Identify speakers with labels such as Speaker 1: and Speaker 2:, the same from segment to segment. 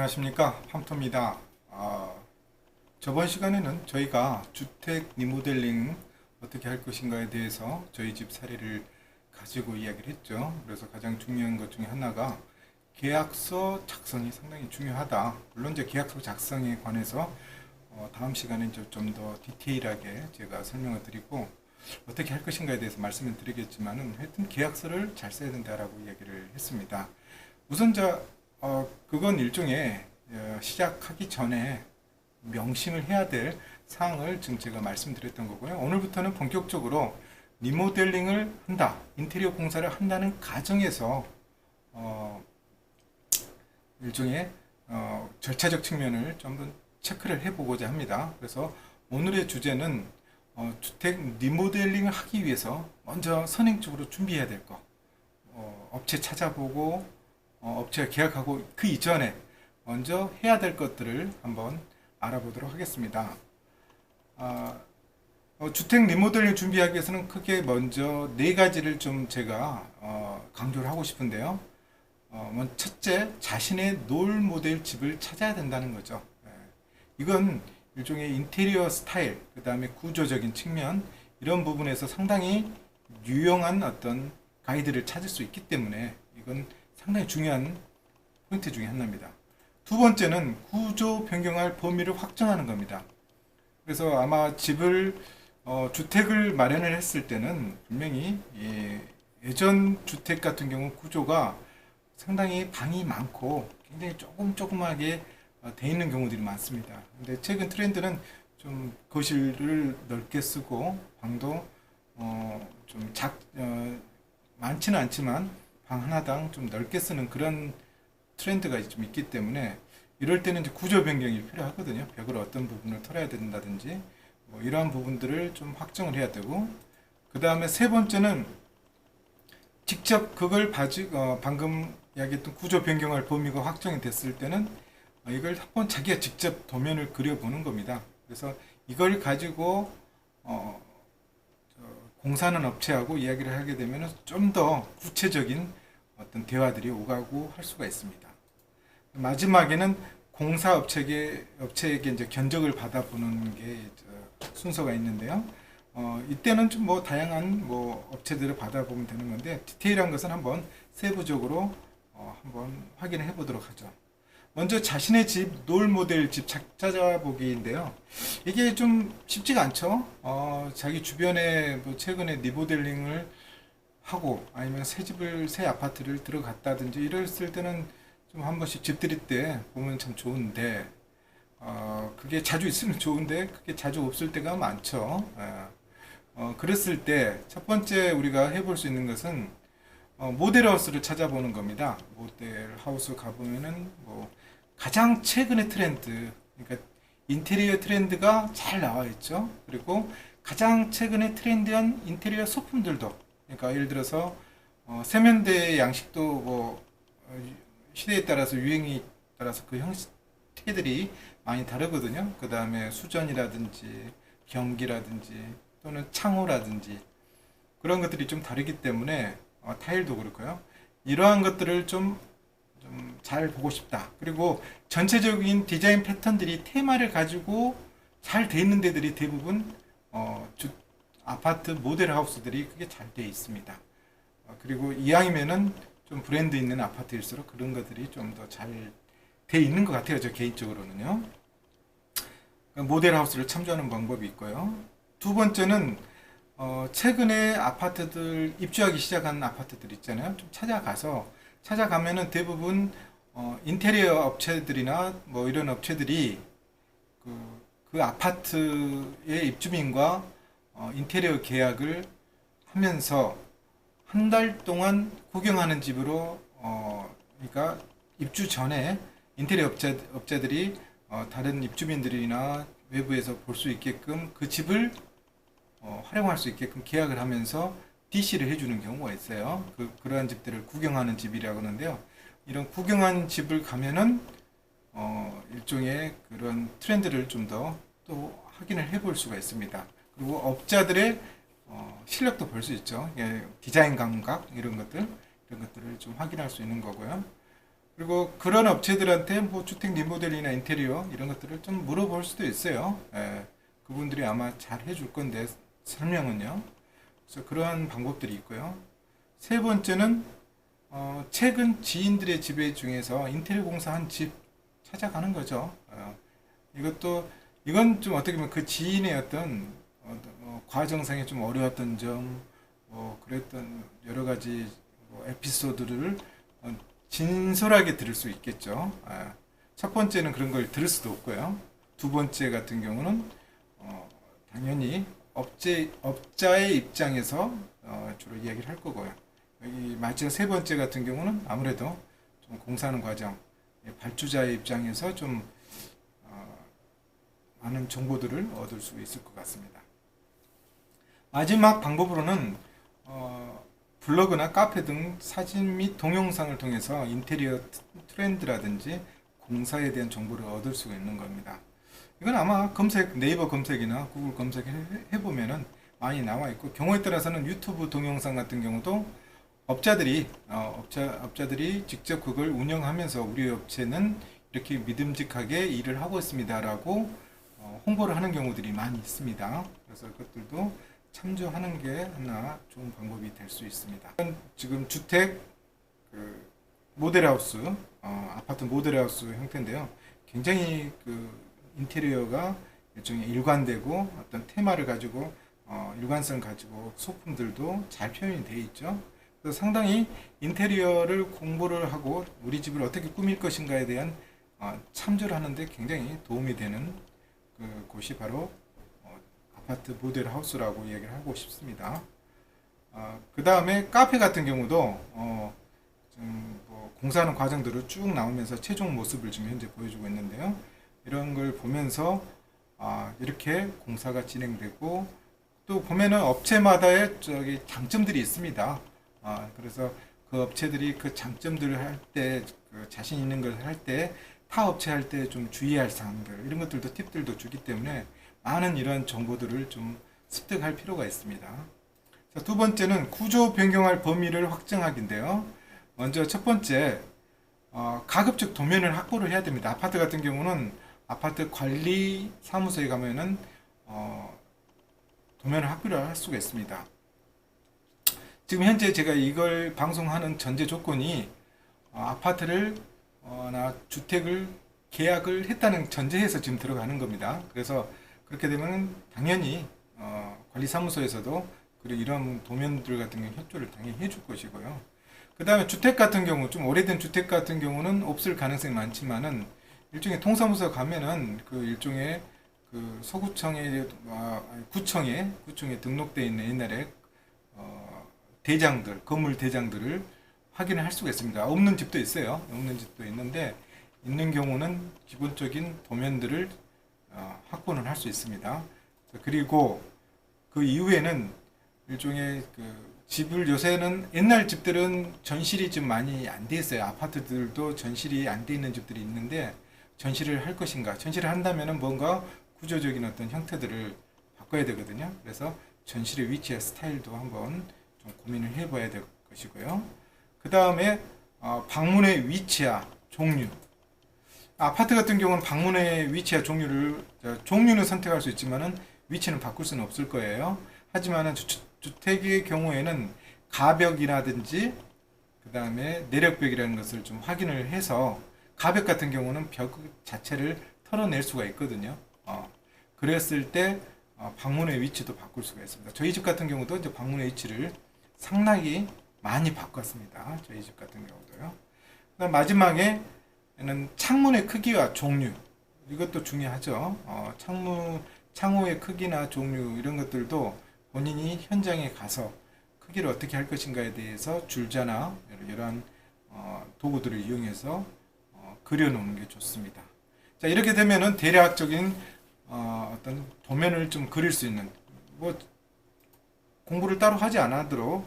Speaker 1: 안녕하십니까, 팜토입니다. 저번 시간에는 저희가 주택 리모델링 어떻게 할 것인가에 대해서 저희 집 사례를 가지고 이야기를 했죠. 그래서 가장 중요한 것 중에 하나가 계약서 작성이 상당히 중요하다. 물론 이제 계약서 작성에 관해서 다음 시간에 좀 더 디테일하게 제가 설명을 드리고 어떻게 할 것인가에 대해서 말씀을 드리겠지만은 하여튼 계약서를 잘 써야 된다라고 이야기를 했습니다. 우선 그건 일종의 시작하기 전에 명심을 해야 될 사항을 지금 제가 말씀드렸던 거고요. 오늘부터는 본격적으로 리모델링을 한다, 인테리어 공사를 한다는 가정에서 일종의 절차적 측면을 좀 더 체크를 해보고자 합니다. 그래서 오늘의 주제는 주택 리모델링을 하기 위해서 먼저 선행적으로 준비해야 될 거, 업체 찾아보고 업체가 계약하고 그 이전에 먼저 해야 될 것들을 한번 알아보도록 하겠습니다. 주택 리모델링 준비하기 위해서는 크게 먼저 네 가지를 좀 제가 강조를 하고 싶은데요. 첫째, 자신의 롤 모델 집을 찾아야 된다는 거죠. 이건 일종의 인테리어 스타일, 그 다음에 구조적인 측면, 이런 부분에서 상당히 유용한 어떤 가이드를 찾을 수 있기 때문에 이건 상당히 중요한 포인트 중에 하나입니다. 두 번째는 구조 변경할 범위를 확정하는 겁니다. 그래서 아마 주택을 마련을 했을 때는 분명히 예전 주택 같은 경우 구조가 상당히 방이 많고 굉장히 조그맣게 돼 있는 경우들이 많습니다. 근데 최근 트렌드는 좀 거실을 넓게 쓰고 방도 많지는 않지만 방 하나당 좀 넓게 쓰는 그런 트렌드가 좀 있기 때문에 이럴 때는 이제 구조 변경이 필요하거든요. 벽을 어떤 부분을 털어야 된다든지 이러한 부분들을 좀 확정을 해야 되고, 그 다음에 세 번째는 직접 그걸 방금 이야기했던 구조 변경할 범위가 확정이 됐을 때는 이걸 한번 자기가 직접 도면을 그려보는 겁니다. 그래서 이걸 가지고 공사하는 업체하고 이야기를 하게 되면 좀 더 구체적인 어떤 대화들이 오가고 할 수가 있습니다. 마지막에는 공사 업체에게 이제 견적을 받아보는 게 순서가 있는데요. 이때는 좀 다양한 업체들을 받아보면 되는 건데, 디테일한 것은 한번 세부적으로 한번 확인을 해보도록 하죠. 먼저 자신의 집, 롤 모델 집 찾아보기인데요. 이게 좀 쉽지가 않죠. 자기 주변에 최근에 리모델링을 하고 아니면 새 아파트를 들어갔다든지 이랬을 때는 좀 한 번씩 집 들일 때 보면 참 좋은데, 그게 자주 있으면 좋은데 그게 자주 없을 때가 많죠. 그랬을 때 첫 번째 우리가 해볼 수 있는 것은 모델하우스를 찾아보는 겁니다. 모델하우스 가보면은 가장 최근의 트렌드, 그러니까 인테리어 트렌드가 잘 나와 있죠. 그리고 가장 최근에 트렌디한 인테리어 소품들도, 그러니까 예를 들어서 세면대 양식도 시대에 따라서 유행이 따라서 그 형태들이 많이 다르거든요. 그 다음에 수전이라든지 변기라든지 또는 창호라든지 그런 것들이 좀 다르기 때문에 타일도 그렇고요. 이러한 것들을 좀 잘 보고 싶다. 그리고 전체적인 디자인 패턴들이 테마를 가지고 잘 돼 있는 데들이 대부분 아파트 모델 하우스들이 그게 잘 돼 있습니다. 그리고 이왕이면은 좀 브랜드 있는 아파트일수록 그런 것들이 좀 더 잘 돼 있는 것 같아요. 저 개인적으로는요. 모델 하우스를 참조하는 방법이 있고요. 두 번째는 최근에 입주하기 시작한 아파트들 있잖아요. 좀 찾아가면은 대부분 인테리어 업체들이나 이런 업체들이 그 아파트의 입주민과 인테리어 계약을 하면서 한 달 동안 구경하는 집으로, 그러니까 입주 전에 인테리어 업자들이 다른 입주민들이나 외부에서 볼 수 있게끔 그 집을 활용할 수 있게끔 계약을 하면서 DC를 해주는 경우가 있어요. 그러한 집들을 구경하는 집이라고 하는데요. 이런 구경한 집을 가면은 일종의 그런 트렌드를 좀 더 또 확인을 해볼 수가 있습니다. 그리고 업자들의 실력도 볼 수 있죠. 디자인 감각 이런 것들을 좀 확인할 수 있는 거고요. 그리고 그런 업체들한테 뭐 주택 리모델링이나 인테리어 이런 것들을 좀 물어볼 수도 있어요. 예, 그분들이 아마 잘 해줄 건데 설명은요. 그래서 그러한 방법들이 있고요. 세 번째는 최근 지인들의 집에 중에서 인테리어 공사한 집 찾아가는 거죠. 이건 좀 어떻게 보면 그 지인의 어떤 과정상에 좀 어려웠던 점, 그랬던 여러 가지 에피소드를 진솔하게 들을 수 있겠죠. 첫 번째는 그런 걸 들을 수도 없고요. 두 번째 같은 경우는 당연히 업자의 입장에서 주로 이야기를 할 거고요. 여기 마지막 세 번째 같은 경우는 아무래도 좀 공사하는 과정, 발주자의 입장에서 좀 많은 정보들을 얻을 수 있을 것 같습니다. 마지막 방법으로는 블로그나 카페 등 사진 및 동영상을 통해서 인테리어 트렌드라든지 공사에 대한 정보를 얻을 수가 있는 겁니다. 이건 아마 네이버 검색이나 구글 검색 해보면은 많이 나와 있고, 경우에 따라서는 유튜브 동영상 같은 경우도 업자들이 직접 그걸 운영하면서 우리 업체는 이렇게 믿음직하게 일을 하고 있습니다라고 홍보를 하는 경우들이 많이 있습니다. 그래서 그것들도 참조하는 게 하나 좋은 방법이 될 수 있습니다. 지금 주택 모델하우스, 아파트 모델하우스 형태인데요. 굉장히 인테리어가 일종의 일관되고 어떤 테마를 가지고 일관성을 가지고 소품들도 잘 표현이 되어 있죠. 그래서 상당히 인테리어를 공부를 하고 우리 집을 어떻게 꾸밀 것인가에 대한 참조를 하는데 굉장히 도움이 되는 곳이 바로 아파트 모델 하우스라고 이야기를 하고 싶습니다. 그 다음에 카페 같은 경우도 지금 공사하는 과정들을 쭉 나오면서 최종 모습을 지금 현재 보여주고 있는데요. 이런 걸 보면서 이렇게 공사가 진행되고, 또 보면은 업체마다의 장점들이 있습니다. 그래서 그 업체들이 그 장점들을 할 때, 자신 있는 걸 할 때, 타 업체 할 때 좀 주의할 사항들, 이런 것들도 팁들도 주기 때문에 많은 이런 정보들을 좀 습득할 필요가 있습니다. 자, 두 번째는 구조 변경할 범위를 확정하기인데요. 먼저 첫 번째, 가급적 도면을 확보를 해야 됩니다. 아파트 같은 경우는 아파트 관리 사무소에 가면은 도면을 확보를 할 수가 있습니다. 지금 현재 제가 이걸 방송하는 전제 조건이 아파트를 나 주택을 계약을 했다는 전제에서 지금 들어가는 겁니다. 그래서 그렇게 되면 당연히 관리사무소에서도 그리고 이런 도면들 같은 경우 협조를 당연히 해줄 것이고요. 그 다음에 주택 같은 경우, 좀 오래된 주택 같은 경우는 없을 가능성이 많지만은 일종의 동사무소 가면은 일종의 서구청에 구청에 등록되어 있는 옛날에 대장들, 건물 대장들을 확인을 할 수가 있습니다. 없는 집도 있어요. 없는 집도 있는데 있는 경우는 기본적인 도면들을 확보는 할 수 있습니다. 그리고 그 이후에는 일종의 집을, 요새는 옛날 집들은 전실이 좀 많이 안 돼 있어요. 아파트들도 전실이 안 돼 있는 집들이 있는데 전실을 할 것인가? 전실을 한다면은 뭔가 구조적인 어떤 형태들을 바꿔야 되거든요. 그래서 전실의 위치와 스타일도 한번 좀 고민을 해봐야 될 것이고요. 그 다음에 방문의 위치와 종류. 아파트 같은 경우는 방문의 위치와 종류는 선택할 수 있지만은 위치는 바꿀 수는 없을 거예요. 하지만은 주택의 경우에는 가벽이라든지 그 다음에 내력벽이라는 것을 좀 확인을 해서, 가벽 같은 경우는 벽 자체를 털어낼 수가 있거든요. 그랬을 때 방문의 위치도 바꿀 수가 있습니다. 저희 집 같은 경우도 이제 방문의 위치를 상당히 많이 바꿨습니다. 저희 집 같은 경우도요. 그다음 마지막에는 창문의 크기와 종류, 이것도 중요하죠. 창호의 크기나 종류 이런 것들도 본인이 현장에 가서 크기를 어떻게 할 것인가에 대해서 줄자나 이러한 도구들을 이용해서 그려놓는 게 좋습니다. 자, 이렇게 되면은 대략적인 어떤 도면을 좀 그릴 수 있는, 공부를 따로 하지 않아도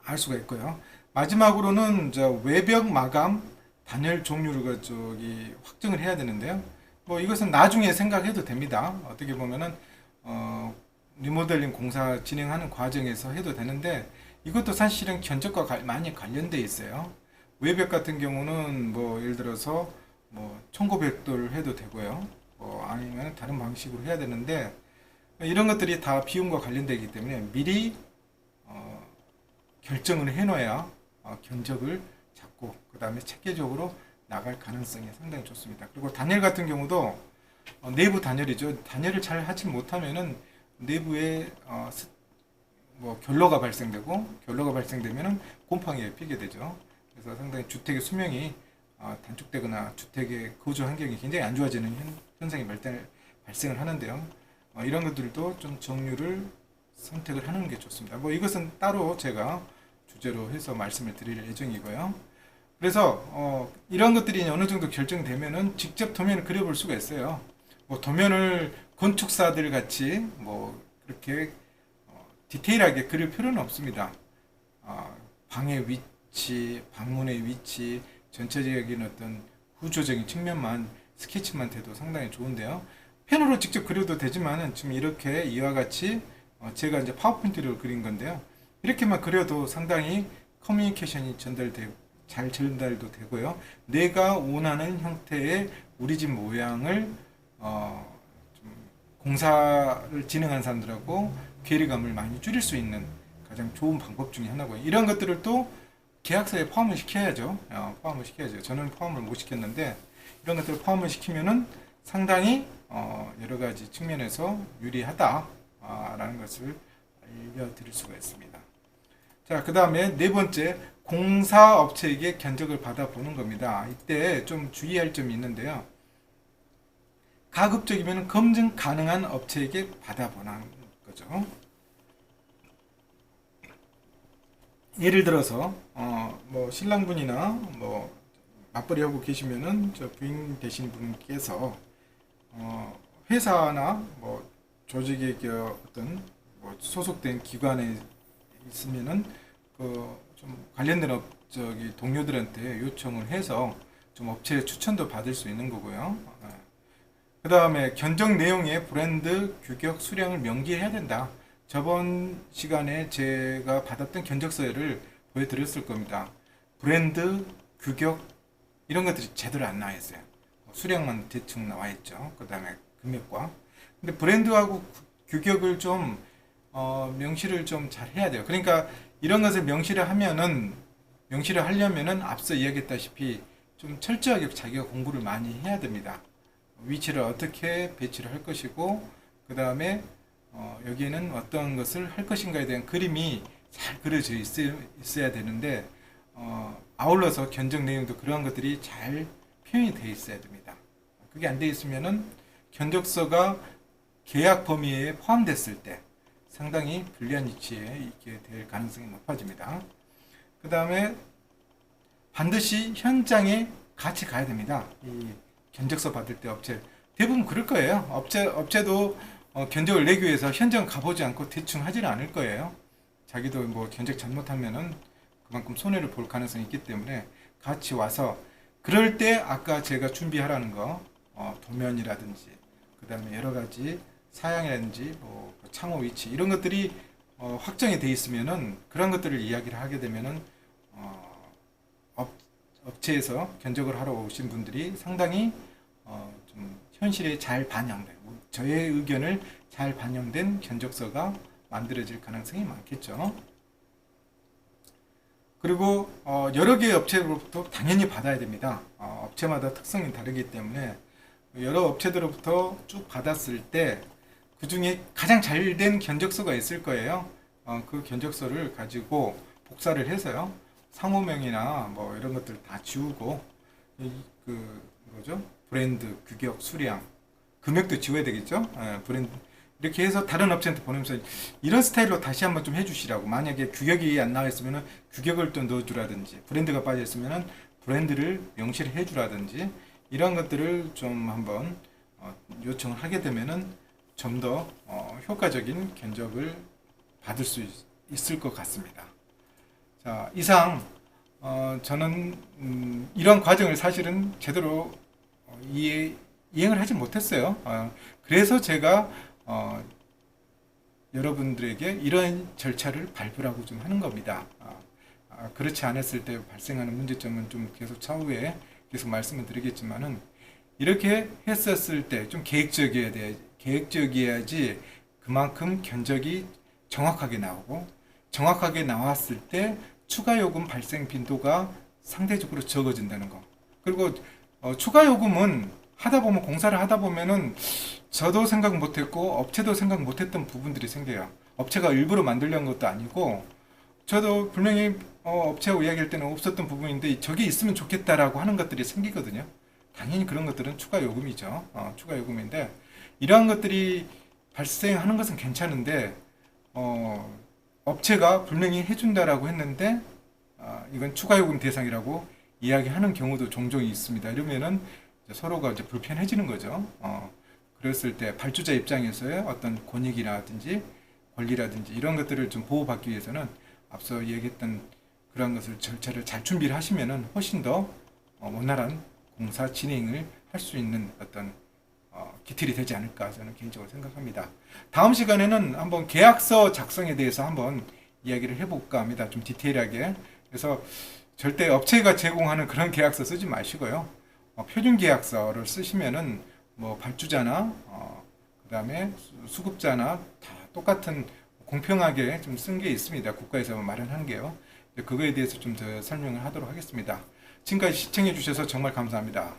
Speaker 1: 알 수가 있고요. 마지막으로는 외벽 마감 단열 종류를 확정을 해야 되는데요. 이것은 나중에 생각해도 됩니다. 어떻게 보면은 리모델링 공사 진행하는 과정에서 해도 되는데, 이것도 사실은 견적과 많이 관련돼 있어요. 외벽 같은 경우는 뭐 예를 들어서 뭐 1900도를 해도 되고요. 아니면 다른 방식으로 해야 되는데 이런 것들이 다 비용과 관련되기 때문에 미리 결정을 해놔야 견적을 잡고 그 다음에 체계적으로 나갈 가능성이 상당히 좋습니다. 그리고 단열 같은 경우도 내부 단열이죠. 단열을 잘 하지 못하면은 내부에 뭐 결로가 발생되면은 곰팡이에 피게 되죠. 그래서 상당히 주택의 수명이 단축되거나 주택의 거주 환경이 굉장히 안 좋아지는 현상이 발생을 하는데요. 이런 것들도 좀 정류를 선택을 하는 게 좋습니다. 뭐 이것은 따로 제가 주제로 해서 말씀을 드릴 예정이고요. 그래서 이런 것들이 어느 정도 결정되면은 직접 도면을 그려볼 수가 있어요. 뭐 도면을 건축사들 같이 뭐 그렇게 디테일하게 그릴 필요는 없습니다. 방의 위치, 방문의 위치, 전체적인 어떤 구조적인 측면만 스케치만 돼도 상당히 좋은데요. 펜으로 직접 그려도 되지만은 지금 이렇게 이와 같이 제가 이제 파워포인트로 그린 건데요. 이렇게만 그려도 상당히 커뮤니케이션이 잘 전달도 되고요. 내가 원하는 형태의 우리 집 모양을 좀 공사를 진행한 사람들하고 괴리감을 많이 줄일 수 있는 가장 좋은 방법 중에 하나고요. 이런 것들을 또 계약서에 포함을 시켜야죠. 저는 포함을 못 시켰는데 이런 것들을 포함을 시키면은 상당히 여러 가지 측면에서 유리하다라는 것을 알려드릴 수가 있습니다. 자, 그 다음에 네 번째, 공사업체에게 견적을 받아보는 겁니다. 이때 좀 주의할 점이 있는데요. 가급적이면 검증 가능한 업체에게 받아보는 거죠. 예를 들어서 뭐 신랑분이나 뭐 맞벌이 하고 계시면은 저 부인 되신 분께서 회사나 뭐 조직의 어떤 뭐 소속된 기관에 있으면은 그 좀 관련된 동료들한테 요청을 해서 좀 업체 추천도 받을 수 있는 거고요. 그 다음에 견적 내용에 브랜드, 규격, 수량을 명기해야 된다. 저번 시간에 제가 받았던 견적서를 보여드렸을 겁니다. 브랜드, 규격 이런 것들이 제대로 안 나와 있어요. 수량만 대충 나와 있죠. 그 다음에 금액과. 근데 브랜드하고 규격을 좀 명시를 좀 잘 해야 돼요. 그러니까 이런 것을 명시를 하려면은 앞서 이야기했다시피 좀 철저하게 자기가 공부를 많이 해야 됩니다. 위치를 어떻게 배치를 할 것이고 그 다음에 여기에는 어떤 것을 할 것인가에 대한 그림이 잘 그려져 있어야 되는데 아울러서 견적 내용도 그러한 것들이 잘 표현이 되어 있어야 됩니다. 그게 안 되어 있으면은 견적서가 계약 범위에 포함됐을 때 상당히 불리한 위치에 있게 될 가능성이 높아집니다. 그 다음에 반드시 현장에 같이 가야 됩니다. 이 견적서 받을 때 대부분 그럴 거예요. 업체도 견적을 내기 위해서 현장 가보지 않고 대충 하지는 않을 거예요. 자기도 뭐 견적 잘못하면은 그만큼 손해를 볼 가능성이 있기 때문에 같이 와서 그럴 때 아까 제가 준비하라는 거 도면이라든지 그 다음에 여러 가지 사양이라든지 뭐 창호 위치 이런 것들이 확정이 돼 있으면은 그런 것들을 이야기를 하게 되면은 업체에서 견적을 하러 오신 분들이 상당히 좀 현실에 잘 반영된 저의 의견을 잘 반영된 견적서가 만들어질 가능성이 많겠죠. 그리고 여러 개의 업체로부터 당연히 받아야 됩니다. 업체마다 특성이 다르기 때문에 여러 업체들로부터 쭉 받았을 때 그 중에 가장 잘 된 견적서가 있을 거예요. 그 견적서를 가지고 복사를 해서요. 상호명이나 뭐 이런 것들 다 지우고 브랜드, 규격, 수량, 금액도 지워야 되겠죠. 브랜드 이렇게 해서 다른 업체한테 보내면서 이런 스타일로 다시 한번 좀 해주시라고. 만약에 규격이 안 나와 있으면은 규격을 또 넣어주라든지 브랜드가 빠져 있으면은 브랜드를 명시를 해주라든지 이런 것들을 좀 한번 요청을 하게 되면은 좀 더 효과적인 견적을 받을 수 있을 것 같습니다. 자, 이상 저는 이런 과정을 사실은 제대로 이행을 하지 못했어요. 그래서 제가 여러분들에게 이런 절차를 발표라고 좀 하는 겁니다. 그렇지 않았을 때 발생하는 문제점은 좀 계속 차후에 계속 말씀을 드리겠지만은 이렇게 했었을 때 좀 계획적이어야지 그만큼 견적이 정확하게 나오고 정확하게 나왔을 때 추가 요금 발생 빈도가 상대적으로 적어진다는 거. 그리고 추가 요금은 하다 보면 공사를 하다 보면은 저도 생각 못했고 업체도 생각 못했던 부분들이 생겨요. 업체가 일부러 만들려는 것도 아니고 저도 분명히 업체하고 이야기할 때는 없었던 부분인데 저게 있으면 좋겠다라고 하는 것들이 생기거든요. 당연히 그런 것들은 추가 요금이죠. 추가 요금인데 이러한 것들이 발생하는 것은 괜찮은데 업체가 분명히 해준다라고 했는데 이건 추가 요금 대상이라고 이야기하는 경우도 종종 있습니다. 이러면은 이제 서로가 이제 불편해지는 거죠. 그랬을 때 발주자 입장에서의 어떤 권익이라든지 권리라든지 이런 것들을 좀 보호받기 위해서는 앞서 얘기했던 그런 것을 절차를 잘 준비를 하시면은 훨씬 더 원활한 공사 진행을 할 수 있는 어떤 기틀이 되지 않을까 저는 개인적으로 생각합니다. 다음 시간에는 한번 계약서 작성에 대해서 한번 이야기를 해볼까 합니다. 좀 디테일하게. 그래서 절대 업체가 제공하는 그런 계약서 쓰지 마시고요. 표준 계약서를 쓰시면은 뭐 발주자나 그다음에 수급자나 다 똑같은 공평하게 좀 쓴 게 있습니다. 국가에서 마련한 게요. 그거에 대해서 좀 더 설명을 하도록 하겠습니다. 지금까지 시청해 주셔서 정말 감사합니다.